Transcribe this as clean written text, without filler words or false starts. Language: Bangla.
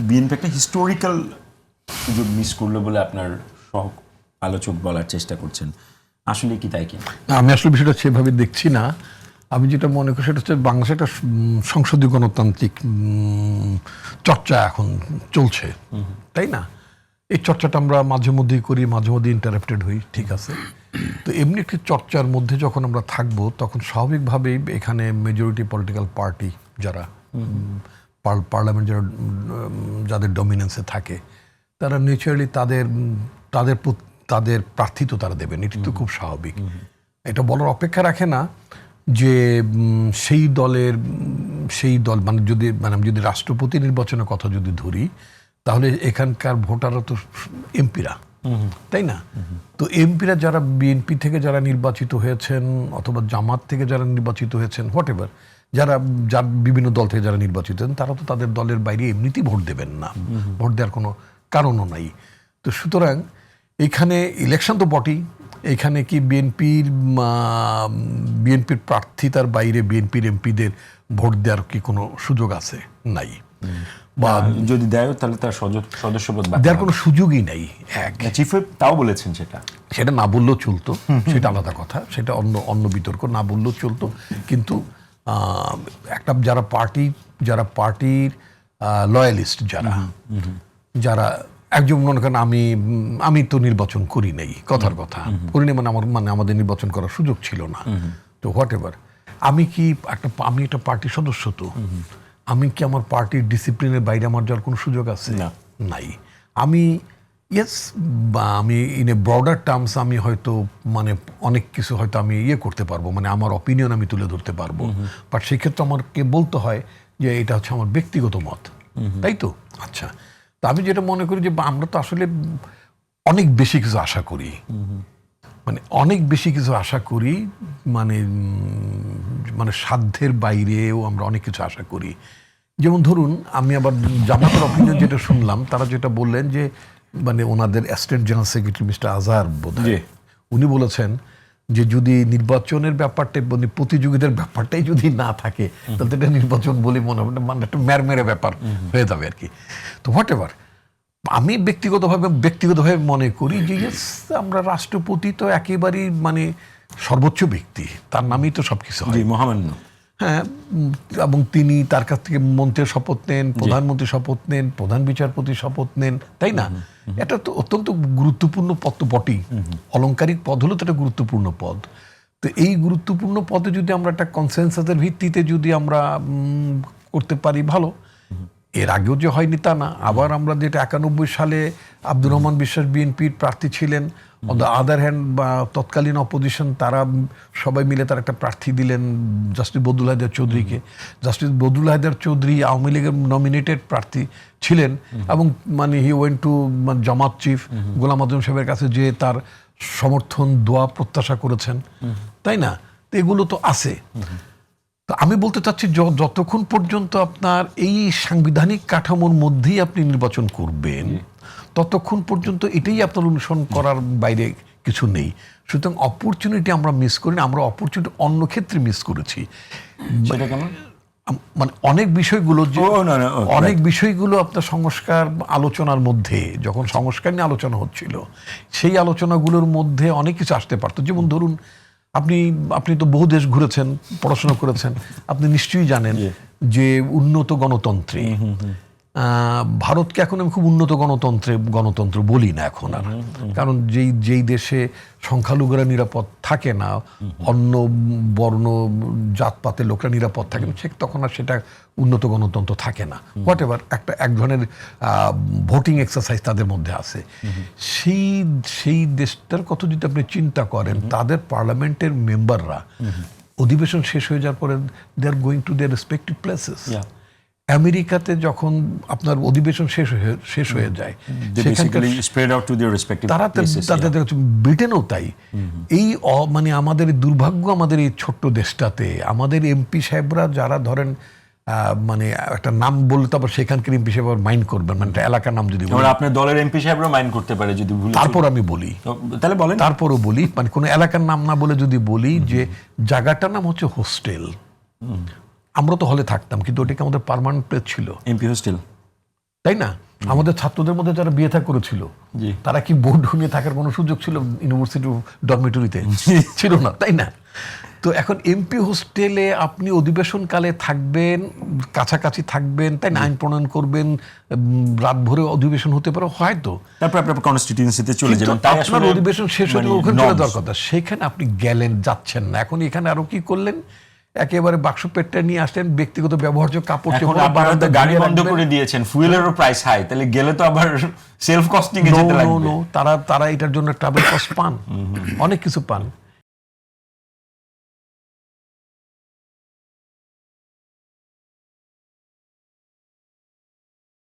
বিএনপি একটা হিস্টোরিক্যাল সুযোগ মিস করলো বলে আপনার সহ আলোচক বলার চেষ্টা করছেন, আসলে কি তাই কিনা? আমি আসলে বিষয়টা সেভাবে দেখছি না। আমি যেটা মনে করি সেটা হচ্ছে বাংলাদেশে একটা সংসদীয় গণতান্ত্রিক চর্চা এখন চলছে, তাই না? এই চর্চাটা আমরা মাঝে মধ্যেই করি, মাঝে মধ্যে ইন্টারাপ্টেড হই, ঠিক আছে। তো এমনি একটি চর্চার মধ্যে যখন আমরা থাকবো তখন স্বাভাবিকভাবেই এখানে মেজরিটি পলিটিক্যাল পার্টি যারা পার্লামেন্ট যাদের ডমিনেন্সে থাকে তারা ন্যাচারালি তাদের প্রার্থী তো তারা দেবেন, এটি তো খুব স্বাভাবিক। এটা বলার অপেক্ষা রাখে না যে সেই দল মানে যদি রাষ্ট্রপতি নির্বাচনের কথা যদি ধরি তাহলে এখানকার ভোটাররা তো এমপিরা, তাই না? তো এমপিরা যারা বিএনপি থেকে যারা নির্বাচিত হয়েছেন অথবা জামাত থেকে যারা নির্বাচিত হয়েছেন, হোয়াট এভার, যারা বিভিন্ন দল থেকে যারা নির্বাচিত হন তারা তো তাদের দলের বাইরে এমনিতেই ভোট দেবেন না, ভোট দেওয়ার কোনো কারণও নাই। তো সুতরাং এখানে ইলেকশন তো বটেই, এখানে কি বিএনপির প্রার্থিতার বাইরে বিএনপির এমপিদের ভোট দেওয়ার কি কোনো সুযোগ আছে? নাই। বা যদি দেয় তাহলে তার সদস্যপদ দেওয়ার কোনো সুযোগই নাই। চিফ হুইপ তাও বলেছেন সেটা না বললেও চলতো, সেটা আলাদা কথা, সেটা অন্য বিতর্ক, না বললেও চলতো। কিন্তু একটা যারা পার্টির লয়ালিস্ট, যারা একজন মনে করেন আমি তো নির্বাচন করি নাই, কথার কথা করি নাই, মানে আমাদের নির্বাচন করার সুযোগ ছিল না, তো হোয়াট এভার, আমি একটা পার্টির সদস্য, তো আমি কি আমার পার্টির ডিসিপ্লিনের বাইরে আমার যাওয়ার কোনো সুযোগ আছে? নাই। আমি আমি ইন এ ব্রডার টার্মস আমি হয়তো মানে অনেক কিছু হয়তো আমি করতে পারবো, মানে আমার অপিনিয়ন আমি তুলে ধরতে পারবো, বাট সেক্ষেত্রে আমাকে বলতে হয় যে এটা হচ্ছে আমার ব্যক্তিগত মত, তাই তো? আচ্ছা, তা আমি যেটা মনে করি যে আমরা তো আসলে অনেক বেশি কিছু আশা করি, মানে সাধ্যের বাইরেও আমরা অনেক কিছু আশা করি। যেমন ধরুন, আমি আবার জামাতের অপিনিয়ন যেটা শুনলাম, তারা যেটা বললেন যে মানে ওনাদের অ্যাসিস্ট্যান্ট জেনারেল সেক্রেটারি মিস্টার আজহার বোধহয়, উনি বলেছেন যে যদি নির্বাচনের ব্যাপারটা মানে প্রতিযোগিতার ব্যাপারটাই যদি না থাকে তাহলে এটা নির্বাচন বলে মনে হবে, মানে একটা ম্যারমেরে ব্যাপার হয়ে যাবে আর কি। তো হোয়াট এভার, আমি ব্যক্তিগতভাবে মনে করি যে আমরা রাষ্ট্রপতি তো একেবারেই মানে সর্বোচ্চ ব্যক্তি, তার নামেই তো সবকিছু হয়, মহামান্য। হ্যাঁ, এবং তিনি তার কাছ থেকে মন্ত্রীর শপথ নেন, প্রধানমন্ত্রী শপথ নেন, প্রধান বিচারপতি শপথ নেন, তাই না? এটা তো অত্যন্ত গুরুত্বপূর্ণ পদ তো বটেই, অলংকারিক পদ হলো তো একটা গুরুত্বপূর্ণ পদ। তো এই গুরুত্বপূর্ণ পদে যদি আমরা একটা কনসেনসাসের ভিত্তিতে যদি আমরা করতে পারি ভালো। এর আগেও যে হয়নি তা না। আবার আমরা যেটা 91 সালে আব্দুর রহমান বিশ্বাস বিএনপির প্রার্থী ছিলেন, অন দ্য আদার হ্যান্ড বা তৎকালীন অপোজিশন তারা সবাই মিলে তার একটা প্রার্থী দিলেন জাস্টিস বদরুল হায়দার চৌধুরীকে। জাস্টিস বদরুল হায়দার চৌধুরী আওয়ামী লীগের নমিনেটেড প্রার্থী ছিলেন এবং মানে he went to Jamaat chief Golam Azam সাহেবের কাছে যে তার সমর্থন দোয়া প্রত্যাশা করেছেন, তাই না? তো এগুলো তো আছে। তো আমি বলতে চাচ্ছি যতক্ষণ পর্যন্ত আপনার এই সাংবিধানিক কাঠামোর মধ্যেই আপনি নির্বাচন করবেন ততক্ষণ পর্যন্ত এটাই আপনার অনুসরণ করার বাইরে কিছু নেই। সুতরাং অপরচুনিটি আমরা মিস করি না, আমরা অপরচুনিটি অন্য ক্ষেত্রে মিস করেছি। মানে অনেক বিষয়গুলো আপনার সংস্কার আলোচনার মধ্যে, যখন সংস্কার নিয়ে আলোচনা হচ্ছিল সেই আলোচনাগুলোর মধ্যে অনেক কিছু আসতে পারতো। যেমন ধরুন, আপনি তো বহু দেশ ঘুরেছেন, পড়াশোনা করেছেন, আপনি নিশ্চয়ই জানেন যে উন্নত গণতন্ত্রে ভারতকে এখন আমি খুব উন্নত গণতন্ত্র বলি না এখন আর, কারণ যেই দেশে সংখ্যালঘুরা নিরাপদ থাকে না, অন্য বর্ণ জাতপাতের লোকরা নিরাপদ থাকে না, তখন আর সেটা উন্নত গণতন্ত্র থাকে না। হোয়াট এভার, এক ধরনের ভোটিং এক্সারসাইজ তাদের মধ্যে আছে। সেই দেশটার কথা যদি আপনি চিন্তা করেন, তাদের পার্লামেন্টের মেম্বাররা অধিবেশন শেষ হয়ে যাওয়ার পরে they are going to their respective places. আমেরিকাতে যখন আপনার অধিবেশন শেষ হয়ে যায় ব্রিটেনও তাই। এই মানে আমাদের দুর্ভাগ্য, আমাদের এই ছোট্ট দেশটাতে আমাদের এমপি সাহেবরা যারা ধরেন মানে একটা নাম বললে তারপর সেখানকার এমপি সাহেব মাইন্ড করবেন, মানে একটা এলাকার নাম যদি আপনার দলের এমপি সাহেবরা মাইন্ড করতে পারে যদি ভুল, তারপর আমি বলি, তাহলে বলেন, তারপরও বলি, মানে কোনো এলাকার নাম না বলে যদি বলি যে জায়গাটার নাম হচ্ছে হোস্টেল। আমরা তো হলে থাকতাম কিন্তু ওটাকে আমাদের পার্মানেন্ট প্লেস ছিল, এমপি হোস্টেল। তাই না? আমাদের ছাত্রদের মধ্যে যারা বিয়ে থা করেছিল জি। তারা কি বোর্ড রুমে থাকার কোনো সুযোগ ছিল ইউনিভার্সিটি ডরমিটরিতে? ছিল না, তাই না? তো এখন এমপি হোস্টেলে আপনি অধিবেশনকালে থাকবেন, কাছাকাছি থাকবেন, তাই না? আইন প্রণয়ন করবেন, রাত ভরে অধিবেশন হতে পারে হয়তো, তারপর আপনার কনস্টিটিউয়েন্সিতে চলে কিন্তু যাবেন, তাই আপনার আসলে অধিবেশন শেষ হতে মানে ওখানে চলে norms। যাওয়ার কথা, সেখানে আপনি গেলেন, যাচ্ছেন না। এখন এখানে আরো কি করলেন, একেবারে বাক্স পেটটা নিয়ে আসলেন, ব্যক্তিগত ব্যবহার্য কাপড় এখন চোপড় আপনারা তো বারান্দায় গাড়ি ঝুলিয়ে বন্ধ রাখবেন। করে দিয়েছেন, ফুয়েলেরও প্রাইস হাই, তাহলে গেলে তো আবার সেলফ কস্টিং এ No, যেতে no, লাগবে। no, তারা এটার জন্য ট্রাভেল কস্ট পান, অনেক কিছু পান।